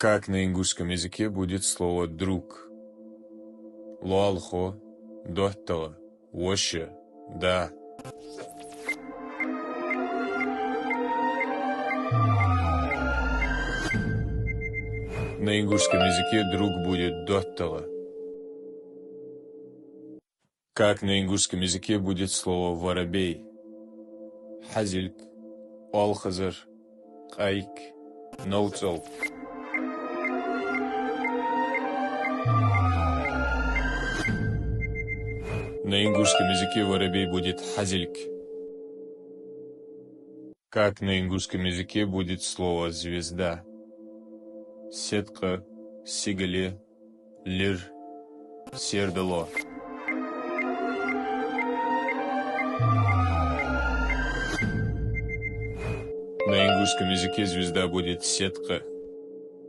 Как на ингушском языке будет слово «друг»? Луалхо, доттала, воще, да. На ингушском языке друг будет доттала. Как на ингушском языке будет слово «воробей»? Хазильк, алхазар, кайк, ноуцел. На ингушском языке воробей будет хазильк. Как на ингушском языке будет слово «звезда»? Сетка, сигале, лир, сердало. На ингушском языке звезда будет сетка.